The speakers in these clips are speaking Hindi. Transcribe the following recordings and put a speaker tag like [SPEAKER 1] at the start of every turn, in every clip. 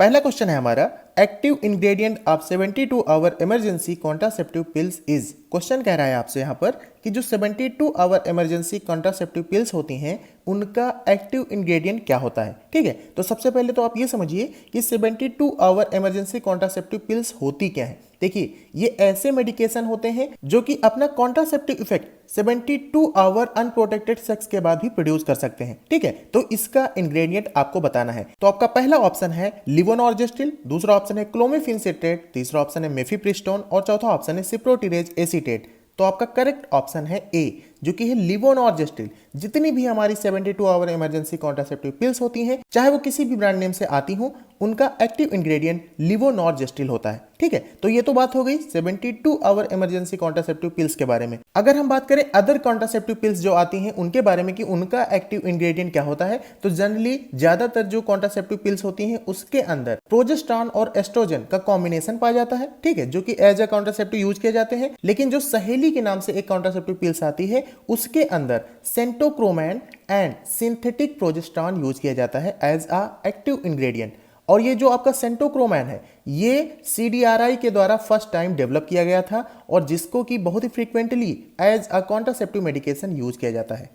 [SPEAKER 1] पहला क्वेश्चन है हमारा, active ingredient of 72 hour emergency contraceptive pills is. Question कह रहा है आपसे यहाँ पर कि जो 72 आवर इमरजेंसी कॉन्ट्रासेप्टिव पिल्स होती हैं उनका एक्टिव इंग्रेडिएंट क्या होता है। ठीक है, तो सबसे पहले तो आप ये समझिए कि 72 आवर इमरजेंसी कॉन्ट्रासेप्टिव पिल्स होती क्या है। देखिए, ये ऐसे मेडिकेशन होते हैं जो कि अपना contraceptive effect 72 hour unprotected sex के बाद भी प्रोड्यूस कर सकते हैं। ठीक है, तो इसका इंग्रेडिएंट आपको बताना है। तो आपका पहला ऑप्शन है लिवोनॉर्जेस्टिल, दूसरा ऑप्शन है क्लोमिफेन सिट्रेट, तीसरा ऑप्शन है मेफिप्रिस्टोन और चौथा ऑप्शन है सिप्रोटिरेज एसीटेट। तो आपका करेक्ट ऑप्शन है ए, जो कि है लिवोनॉर्जेस्टिल। जितनी भी हमारी 72 आवर इमरजेंसी कॉन्ट्रासेप्टिव पिल्स होती हैं, चाहे वो किसी भी ब्रांड नेम से आती हों, उनका एक्टिव इंग्रेडिएंट लिवोनॉर्जेस्टिल होता है। ठीक है, तो ये तो बात हो गई 72 आवर इमरजेंसी कॉन्ट्रासेप्टिव पिल्स के बारे में। अगर हम बात करें अदर कॉन्ट्रासेप्टिव पिल्स जो आती हैं उनके बारे में कि उनका एक्टिव इंग्रेडिएंट क्या होता है, तो जनरली ज्यादातर जो कॉन्ट्रासेप्टिव पिल्स होती हैं उसके अंदर प्रोजेस्टेरॉन और एस्ट्रोजन का कॉम्बिनेशन पाया जाता है। ठीक है, जो कि एज अ कॉन्ट्रासेप्टिव यूज किए जाते हैं। लेकिन जो सहेली के नाम से एक कॉन्ट्रासेप्टिव पिल्स आती है उसके अंदर centchroman and synthetic progesterone use किया जाता है एज अ एक्टिव इंग्रेडिएंट। और ये जो आपका सेंटोक्रोमैन है ये सीडीआरआई के द्वारा फर्स्ट टाइम डेवलप किया गया था और जिसको कि बहुत ही frequently as a contraceptive medication use किया जाता है।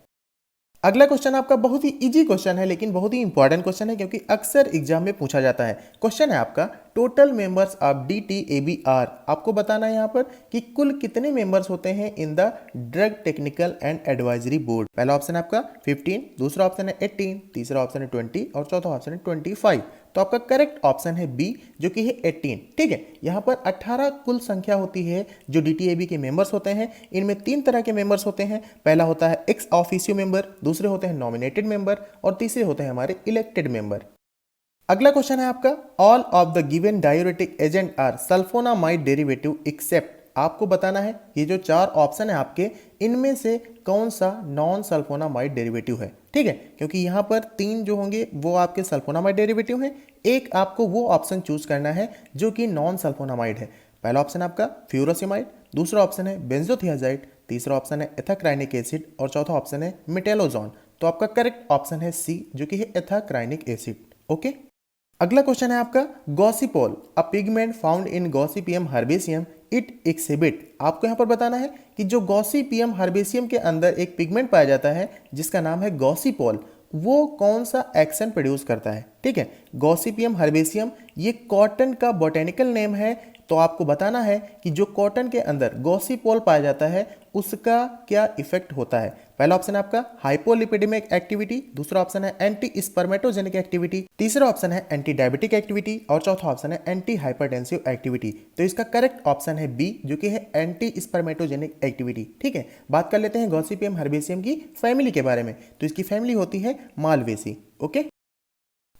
[SPEAKER 1] अगला क्वेश्चन आपका बहुत ही इजी क्वेश्चन है लेकिन बहुत ही इंपॉर्टेंट क्वेश्चन है क्योंकि अक्सर एग्जाम में पूछा जाता है। क्वेश्चन है आपका, टोटल मेंबर्स ऑफ DTABR। आपको बताना है यहाँ पर कि कुल कितने मेंबर्स होते हैं in the drug technical and advisory board. पहला ऑप्शन है आपका 15, दूसरा ऑप्शन है 18, तीसरा ऑप्शन है 20 और चौथा ऑप्शन है 25। तो आपका करेक्ट ऑप्शन है बी, जो कि है 18। ठीक है, यहाँ पर 18 कुल संख्या होती है जो DTAB के मेंबर्स होते हैं। इनमें 3 तरह के मेंबर्स होते हैं। पहला होता है एक्स ऑफिशियो मेंबर, दूसरे होते हैं नॉमिनेटेड मेंबर और तीसरे होते हैं हमारे इलेक्टेड मेंबर। अगला क्वेश्चन है आपका, all of the given diuretic agent are sulphonamide derivative except. आपको बताना है ये जो 4 ऑप्शन है आपके, इनमें से कौन सा नॉन सल्फोनामाइड डेरिवेटिव है। ठीक है, क्योंकि यहाँ पर 3 जो होंगे वो आपके सल्फोनामाइड डेरिवेटिव हैं। एक आपको वो ऑप्शन चूज करना है जो कि नॉन सल्फोनामाइड है। पहला ऑप्शन आपका फ्यूरोसिमाइड, दूसरा ऑप्शन है बेंजोथियाजाइड, तीसरा ऑप्शन है एथाक्राइनिक एसिड और चौथा ऑप्शन है मेटेलोजॉन। तो आपका करेक्ट ऑप्शन है सी, जो कि है एथाक्राइनिक एसिड। ओके, अगला क्वेश्चन है आपका, gossypol a pigment found in gossypium herbaceum it exhibit. आपको यहाँ पर बताना है कि जो गॉसिपियम हर्बेसियम के अंदर एक पिगमेंट पाया जाता है जिसका नाम है गॉसिपोल, वो कौन सा एक्शन प्रोड्यूस करता है। ठीक है, गॉसिपियम हर्बेसियम ये कॉटन का बोटेनिकल नेम है। तो आपको बताना है कि जो कॉटन के अंदर गॉसिपोल पाया जाता है उसका क्या इफेक्ट होता है। पहला ऑप्शन है आपका हाइपोलिपिडेमिक एक्टिविटी, दूसरा ऑप्शन है एंटी स्पर्मेटोजेनिक एक्टिविटी, तीसरा ऑप्शन है एंटी डायबिटिक एक्टिविटी और चौथा ऑप्शन है एंटी हाइपरटेंसिव एक्टिविटी। तो इसका करेक्ट ऑप्शन है बी, जो कि है एंटी स्पर्मेटोजेनिक एक्टिविटी। ठीक है, बात कर लेते हैं गॉसिपियम हर्बेसियम की फैमिली के बारे में। तो इसकी फैमिली होती है मालवेसी। ओके,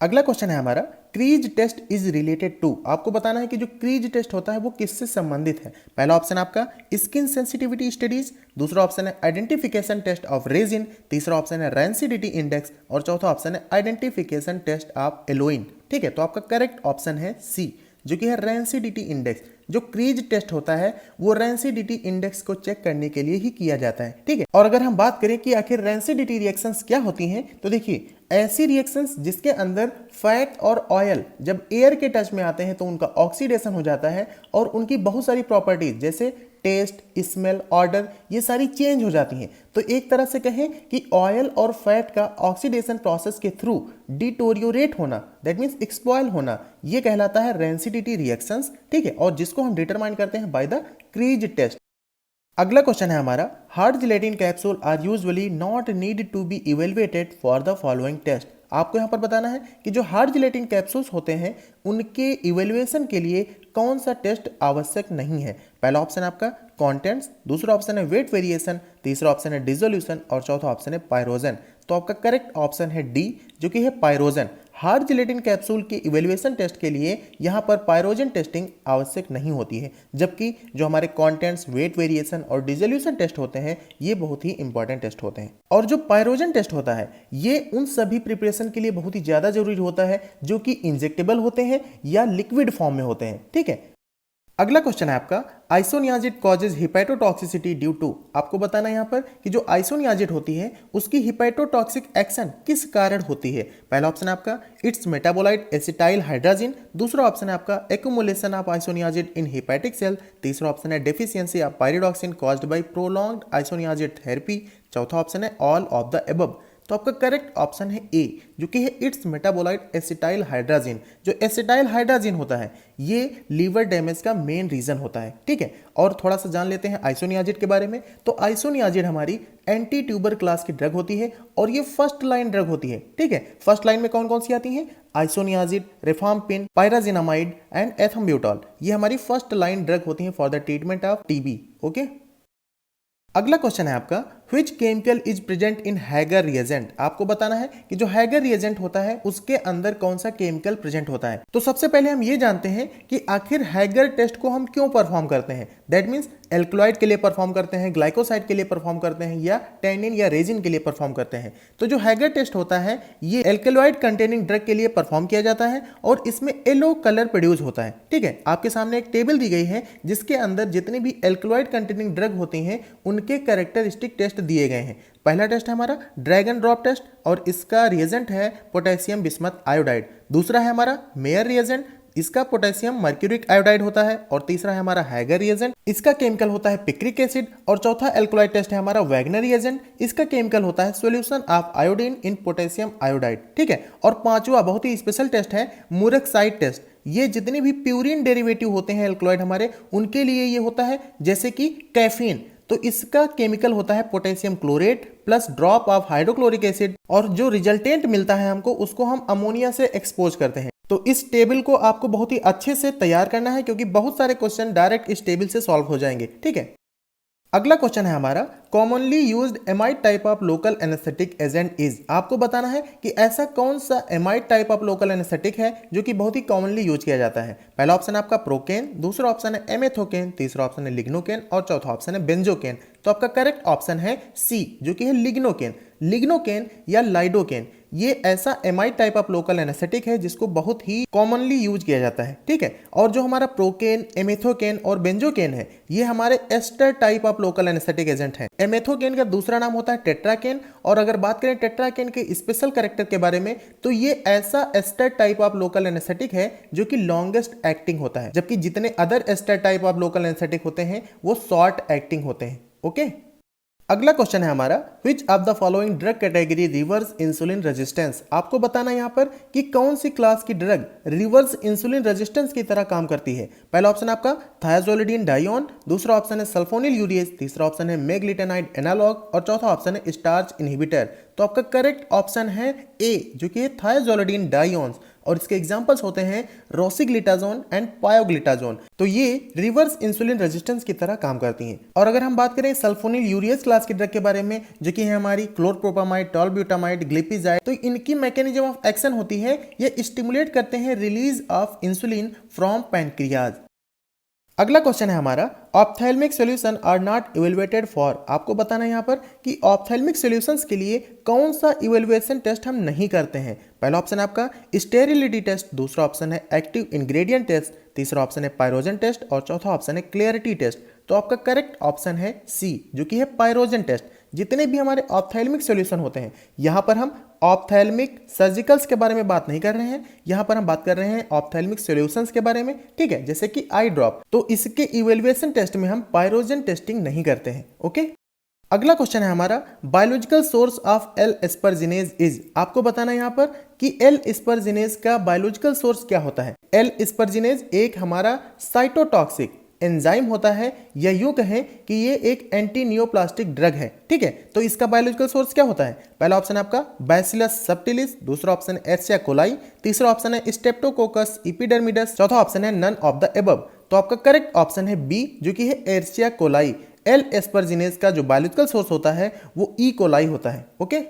[SPEAKER 1] अगला क्वेश्चन है हमारा, Kreis test is related to. आपको बताना है कि जो क्रीज टेस्ट होता है वो किससे संबंधित है। पहला ऑप्शन आपका स्किन सेंसिटिविटी स्टडीज, दूसरा ऑप्शन है आइडेंटिफिकेशन टेस्ट ऑफ रेजिन, तीसरा ऑप्शन है रेंसिडिटी इंडेक्स और चौथा ऑप्शन है आइडेंटिफिकेशन टेस्ट ऑफ एलोइन। ठीक है, तो आपका करेक्ट ऑप्शन है सी, जो कि है रेंसिडिटी इंडेक्स। जो क्रीज टेस्ट होता है वो रेंसिडिटी इंडेक्स को चेक करने के लिए ही किया जाता है। ठीक है, और अगर हम बात करें कि आखिर रेंसिडिटी रिएक्शंस क्या होती हैं, तो देखिए ऐसी रिएक्शंस जिसके अंदर फैट और ऑयल जब एयर के टच में आते हैं तो उनका ऑक्सीडेशन हो जाता है और उनकी बहुत सारी प्रॉपर्टीज जैसे टेस्ट, स्मेल, ऑर्डर ये सारी चेंज हो जाती हैं। तो एक तरह से कहें कि ऑयल और फैट का ऑक्सीडेशन प्रोसेस के थ्रू डिटोरियोरेट होना, दैट मींस एक्सपॉयल होना, ये कहलाता है रेंसिडिटी रिएक्शंस। ठीक है, और जिसको हम डिटरमाइन करते हैं बाय द क्रीज टेस्ट। अगला क्वेश्चन है हमारा, hard gelatin capsule are usually not need to be evaluated for the following test. आपको यहाँ पर बताना है कि जो हार्ड जिलेटिन कैप्सूल्स होते हैं उनके इवेल्युएशन के लिए कौन सा टेस्ट आवश्यक नहीं है। पहला ऑप्शन आपका कॉन्टेंट्स, दूसरा ऑप्शन है वेट वेरिएशन, तीसरा ऑप्शन है डिसोल्यूशन और चौथा ऑप्शन है पायरोजन। तो आपका करेक्ट ऑप्शन है डी, जो कि है पायरोजन। हार्ड जिलेटिन कैप्सूल के इवेल्युएशन टेस्ट के लिए यहाँ पर पायरोजन टेस्टिंग आवश्यक नहीं होती है, जबकि जो हमारे कॉन्टेंट्स, वेट वेरिएशन और डिसोल्यूशन टेस्ट होते हैं ये बहुत ही इंपॉर्टेंट टेस्ट होते हैं। और जो पायरोजन टेस्ट होता है ये उन सभी प्रिपरेशन के लिए बहुत ही ज़्यादा जरूरी होता है जो कि इंजेक्टेबल होते हैं या लिक्विड फॉर्म में होते हैं। ठीक है, अगला क्वेश्चन है आपका, आइसोनियाजिड कॉजेज हिपैटोटॉक्सिसिटी ड्यू टू। आपको बताना है यहाँ पर कि जो आइसोनियाजिड होती है उसकी हिपैटोटॉक्सिक एक्शन किस कारण होती है। पहला ऑप्शन है आपका इट्स मेटाबोलाइट एसिटाइल हाइड्राजिन, दूसरा ऑप्शन है आपका accumulation of isoniazid in hepatic cell, तीसरा ऑप्शन है deficiency of pyridoxine caused by prolonged isoniazid therapy, चौथा ऑप्शन है ऑल ऑफ द अबव। तो आपका करेक्ट ऑप्शन है ए, जो कि है इट्स मेटाबोलाइट एसिटाइल हाइड्राजिन। जो एसिटाइल हाइड्राजिन होता है ये लीवर डैमेज का मेन रीजन होता है, ठीक है। और थोड़ा सा जान लेते हैं आइसोनियाजिड के बारे में। तो आइसोनियाजिड हमारी एंटी ट्यूबर क्लास की ड्रग होती है और ये फर्स्ट लाइन ड्रग होती है, ठीक है। फर्स्ट लाइन में कौन कौन सी आती हैं? Isoniazid, rifampin, pyrazinamide and ethambutol. ये हमारी फर्स्ट लाइन ड्रग होती है for the treatment of TB, okay. अगला क्वेश्चन है आपका, which chemical is present in Hager reagent. आपको बताना है कि जो हैगर रिएजेंट होता है उसके अंदर कौन सा केमिकल प्रेजेंट होता है। तो सबसे पहले हम ये जानते हैं कि आखिर हैगर टेस्ट को हम क्यों परफॉर्म करते हैं। दैट मीन्स एल्कलॉइड के लिए परफॉर्म करते हैं, ग्लाइकोसाइड के लिए परफॉर्म करते हैं, या टैनिन या रेजिन के लिए परफॉर्म करते हैं। तो जो हैगर टेस्ट होता है ये एल्कलॉइड कंटेनिंग ड्रग के लिए परफॉर्म किया जाता है और इसमें येलो कलर प्रोड्यूस होता है, ठीक है। आपके सामने एक टेबल दी गई है जिसके अंदर जितने भी एल्कलॉइड कंटेनिंग ड्रग होती हैं उनके कैरेक्टरिस्टिक टेस्ट दिए गए हैं। पहला टेस्ट है हमारा ड्रैगन ड्रॉप टेस्ट और इसका रिएजेंट है पोटेशियम बिस्मथ आयोडाइड। दूसरा है हमारा मेयर रिएजेंट, इसका पोटेशियम मर्क्यूरिक आयोडाइड होता है। और तीसरा है हमारा हैगर रिएजेंट, इसका केमिकल होता है पिक्रिक एसिड। और चौथा एल्कलॉइड टेस्ट है हमारा वैगनर रिएजेंट, इसका केमिकल होता है solution of iodine in potassium iodide, ठीक है। और पांचवा बहुत ही स्पेशल टेस्ट है मुरक्साइड टेस्ट। ये जितने भी प्यूरिन डेरिवेटिव होते हैं एल्कलॉइड हमारे, उनके लिए ये होता है, जैसे कि कैफीन। तो इसका केमिकल होता है potassium chlorate plus drop of hydrochloric acid, और जो रिजल्टेंट मिलता है हमको उसको हम अमोनिया से एक्सपोज करते हैं। तो इस टेबल को आपको बहुत ही अच्छे से तैयार करना है क्योंकि बहुत सारे क्वेश्चन डायरेक्ट इस टेबल से सॉल्व हो जाएंगे, ठीक है। अगला क्वेश्चन है हमारा, commonly used amide type of local anaesthetic agent is. आपको बताना है कि ऐसा कौन सा amide type of local anaesthetic है जो कि बहुत ही कॉमनली यूज किया जाता है। पहला ऑप्शन है आपका प्रोकेन, दूसरा ऑप्शन है एमेथोकेन, तीसरा ऑप्शन है लिग्नोकेन और चौथा ऑप्शन है बेंजोकेन। तो आपका करेक्ट ऑप्शन है सी, जो कि है लिग्नोकेन। लिग्नोकेन या लाइडोकेन ये ऐसा amide type of local anaesthetic है जिसको बहुत ही कॉमनली यूज किया जाता है, ठीक है। और जो हमारा प्रोकेन, एमेथोकेन और बेंजोकेन है ये हमारे ester type of local anaesthetic agent है। एमेथोकेन का दूसरा नाम होता है टेट्राकेन। और अगर बात करें टेट्राकेन के स्पेशल कैरेक्टर के बारे में तो ये ऐसा ester type of local anaesthetic है जो कि लॉन्गेस्ट एक्टिंग होता है, जबकि जितने other ester type of local anaesthetic होते हैं वो शॉर्ट एक्टिंग होते हैं, ओके। अगला क्वेश्चन है हमारा, which of the following drug category reverse insulin resistance. आपको बताना है यहाँ पर कि कौन सी क्लास की ड्रग रिवर्स इंसुलिन रेजिस्टेंस की तरह काम करती है। पहला ऑप्शन आपका थायाजोलिडीन डाइऑन, दूसरा ऑप्शन है सल्फोनिल यूरिएज, तीसरा ऑप्शन है मेग्लिटेनाइड एनालॉग और चौथा ऑप्शन है स्टार्च इनहिबिटर। तो आपका करेक्ट ऑप्शन है ए, जो कि है थायाजोलिडीन डाइऑन्स। और इसके एग्जांपल्स होते हैं रोसिग्लिटाजोन एंड पायोग्लिटाजोन। तो ये रिवर्स इंसुलिन रेजिस्टेंस की तरह काम करती हैं। और अगर हम बात करें सल्फोनिल यूरिएज क्लास की ड्रग के बारे में, जो कि है हमारी क्लोरप्रोपामाइड, टॉलब्यूटामाइड, ग्लिपिजाइड, तो इनकी मैकेनिज्म ऑफ एक्शन होती है ये स्टिमुलेट करते हैं release of insulin from pancreas. अगला क्वेश्चन है हमारा, ophthalmic solution are not evaluated for. आपको बताना है यहाँ पर कि ऑप्थेल्मिक सॉल्यूशंस के लिए कौन सा इवेलुएशन टेस्ट हम नहीं करते हैं। पहला ऑप्शन है आपका स्टेरिलिटी टेस्ट, दूसरा ऑप्शन है एक्टिव इंग्रेडिएंट टेस्ट, तीसरा ऑप्शन है पायरोजन टेस्ट और चौथा ऑप्शन है क्लियरिटी टेस्ट। तो आपका करेक्ट ऑप्शन है सी, जो कि है पायरोजन टेस्ट। जितने भी हमारे ऑप्थेल्मिक सॉल्यूशन होते हैं, यहाँ पर हम ऑप्थेल्मिक सर्जिकल्स के बारे में बात नहीं कर रहे हैं, यहाँ पर हम बात कर रहे हैं ऑप्थेल्मिक सॉल्यूशंस के बारे में, ठीक है, जैसे कि आई ड्रॉप। तो इसके इवेल्युएशन टेस्ट में हम पायरोजन टेस्टिंग नहीं करते हैं, ओके। अगला क्वेश्चन है हमारा, biological source of L asparaginase is. आपको बताना है यहाँ पर कि एल एस्परजिनेज का बायोलॉजिकल सोर्स क्या होता है। एल एस्परजिनेज एक हमारा साइटोटॉक्सिक एंजाइम होता है, या यूं कहें कि ये एक एंटी नियोप्लास्टिक ड्रग है, ठीक है। तो इसका बायोलॉजिकल सोर्स क्या होता है। पहला ऑप्शन है आपका बैसिलस सबटिलिस, दूसरा ऑप्शन है एर्सिया कोलाई, तीसरा ऑप्शन है स्टेप्टोकोकस इपिडर्मिडस, चौथा ऑप्शन है नन ऑफ द एबव। तो आपका करेक्ट ऑप्शन है बी, जो कि है एर्सिया कोलाई। एल एस्परजिनेज का जो बायोलॉजिकल सोर्स होता है वो ई कोलाई होता है, ओके।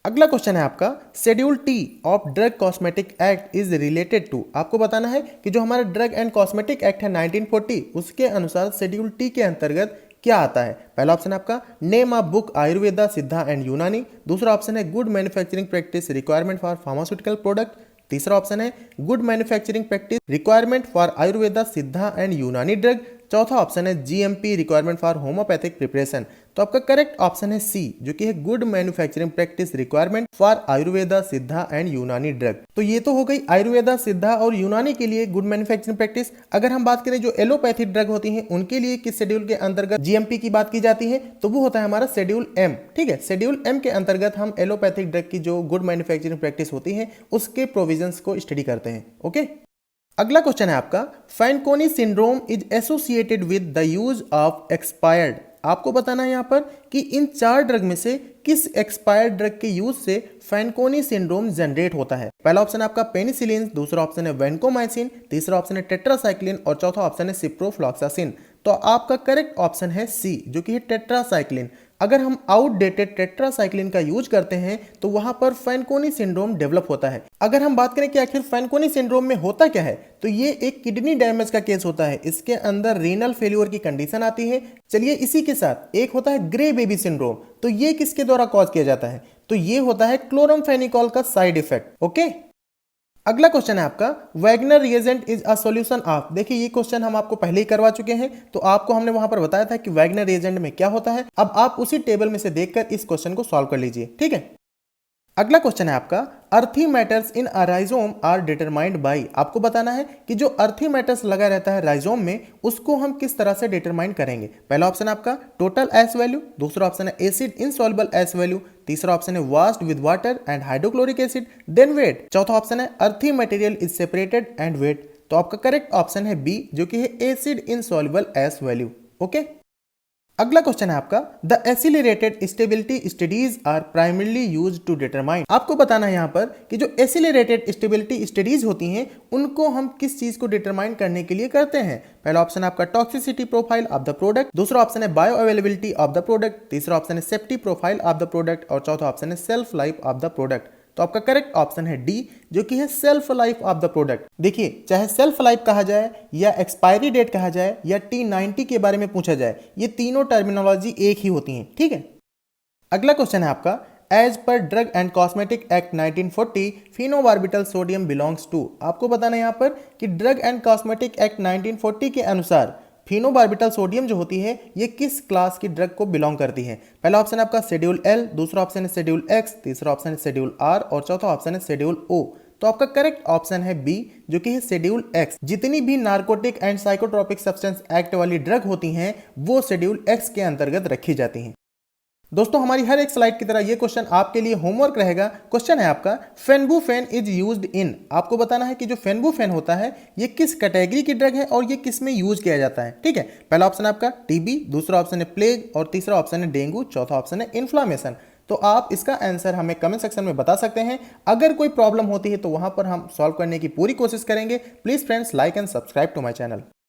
[SPEAKER 1] अगला क्वेश्चन है आपका, schedule T of drug cosmetic act is related to. आपको बताना है कि जो हमारा ड्रग एंड कॉस्मेटिक एक्ट है 1940, उसके अनुसार शेड्यूल टी के अंतर्गत क्या आता है। पहला ऑप्शन है आपका नेम ऑफ बुक आयुर्वेदा सिद्धा एंड यूनानी, दूसरा ऑप्शन है good manufacturing practice requirement for pharmaceutical product, तीसरा ऑप्शन है good manufacturing practice requirement for Ayurveda, सिद्धा एंड यूनानी ड्रग। चौथा ऑप्शन है GMP requirement for homeopathic preparation. तो आपका करेक्ट ऑप्शन है सी, जो कि है good manufacturing practice requirement for Ayurveda, सिद्धा एंड यूनानी ड्रग। तो ये तो हो गई आयुर्वेदा, सिद्धा और यूनानी के लिए गुड मैन्युफैक्चरिंग प्रैक्टिस। अगर हम बात करें जो एलोपैथिक ड्रग होती हैं उनके लिए किस शेड्यूल के अंतर्गत जीएमपी की बात की जाती है, तो वो होता है हमारा शेड्यूल एम। ठीक है, शेड्यूल एम के अंतर्गत हम एलोपैथिक ड्रग की जो गुड मैन्युफैक्चरिंग प्रैक्टिस होती है उसके प्रोविजंस को स्टडी करते हैं। ओके, अगला क्वेश्चन है आपका, Fanconi syndrome is associated with the use of expired. आपको बताना है यहाँ पर कि इन 4 ड्रग में से किस एक्सपायर्ड ड्रग के यूज से फैनकोनी सिंड्रोम जनरेट होता है। पहला ऑप्शन है आपका पेनिसिलिन, दूसरा ऑप्शन है वैनकोमाइसिन, तीसरा ऑप्शन है टेट्रासाइक्लिन और चौथा ऑप्शन है सिप्रोफ्लॉक्सासिन। तो आपका करेक्ट ऑप्शन है सी, जो कि है टेट्रासाइक्लिन। अगर हम आउटडेटेड टेट्रासाइक्लिन का यूज करते हैं तो वहां पर फैनकोनी सिंड्रोम डेवलप होता है। अगर हम बात करें कि आखिर फैनकोनी सिंड्रोम में होता क्या है, तो ये एक किडनी डैमेज का केस होता है। इसके अंदर रीनल फेल्योर की कंडीशन आती है। चलिए इसी के साथ एक होता है ग्रे बेबी सिंड्रोम। तो ये किसके द्वारा कॉज किया जाता है, तो ये होता है क्लोरमफेनिकॉल का साइड इफेक्ट। ओके, अगला क्वेश्चन है आपका, Wagner reagent is a solution of. देखिए ये क्वेश्चन हम आपको पहले ही करवा चुके हैं, तो आपको हमने वहां पर बताया था कि वैगनर रिएजेंट में क्या होता है। अब आप उसी टेबल में से देखकर इस क्वेश्चन को सॉल्व कर लीजिए। ठीक है, अगला क्वेश्चन है आपका, earthy matters in a rhizome are determined by. आपको बताना है कि जो अर्थी मैटर्स लगा रहता है राइजोम में उसको हम किस तरह से डिटरमाइन करेंगे। पहला ऑप्शन आपका टोटल एस वैल्यू, दूसरा ऑप्शन है एसिड इनसॉल्युबल एस वैल्यू, तीसरा ऑप्शन है washed with water and hydrochloric acid, then weight, चौथा ऑप्शन है earthy material is separated and weight. तो आपका करेक्ट ऑप्शन है बी, जो कि है acid insoluble ash value. Okay, अगला क्वेश्चन है आपका, the accelerated stability studies are primarily used to determine. आपको बताना है यहाँ पर कि जो एसिलरेटेड स्टेबिलिटी स्टडीज होती हैं उनको हम किस चीज को डिटरमाइन करने के लिए करते हैं। पहला ऑप्शन आपका toxicity profile of the product, दूसरा ऑप्शन है bio availability of the product, तीसरा ऑप्शन है safety profile of the product और चौथा ऑप्शन है self life of the product. तो आपका करेक्ट ऑप्शन है डी, जो कि है self life of the product. देखिए चाहे सेल्फ लाइफ कहा जाए या एक्सपायरी डेट कहा जाए या T90 के बारे में पूछा जाए, ये तीनों टर्मिनोलॉजी एक ही होती हैं। ठीक है, अगला क्वेश्चन है आपका, as per drug and cosmetic act 1940 phenobarbital sodium belongs to. आपको बताना है यहाँ पर कि ड्रग एंड कॉस्मेटिक एक्ट 1940 के अनुसार फिनोबार्बिटल सोडियम जो होती है ये किस क्लास की ड्रग को बिलोंग करती है। पहला ऑप्शन आपका शेड्यूल एल, दूसरा ऑप्शन है शेड्यूल एक्स, तीसरा ऑप्शन है शेड्यूल आर और चौथा ऑप्शन है शेड्यूल ओ। तो आपका करेक्ट ऑप्शन है बी, जो कि है शेड्यूल एक्स। जितनी भी narcotic and psychotropic substance act वाली ड्रग होती हैं वो शेड्यूल एक्स के अंतर्गत रखी जाती हैं। दोस्तों हमारी हर एक स्लाइड की तरह ये क्वेश्चन आपके लिए होमवर्क रहेगा। क्वेश्चन है आपका, फेनबुफेन इज यूज्ड इन। आपको बताना है कि जो फेनबुफेन होता है ये किस कैटेगरी की ड्रग है और ये किस में यूज किया जाता है। ठीक है, पहला ऑप्शन आपका टीबी, दूसरा ऑप्शन है प्लेग और तीसरा ऑप्शन है डेंगू, चौथा ऑप्शन है इन्फ्लामेशन। तो आप इसका आंसर हमें कमेंट सेक्शन में बता सकते हैं। अगर कोई प्रॉब्लम होती है तो वहां पर हम सॉल्व करने की पूरी कोशिश करेंगे। Please friends like and subscribe to my channel.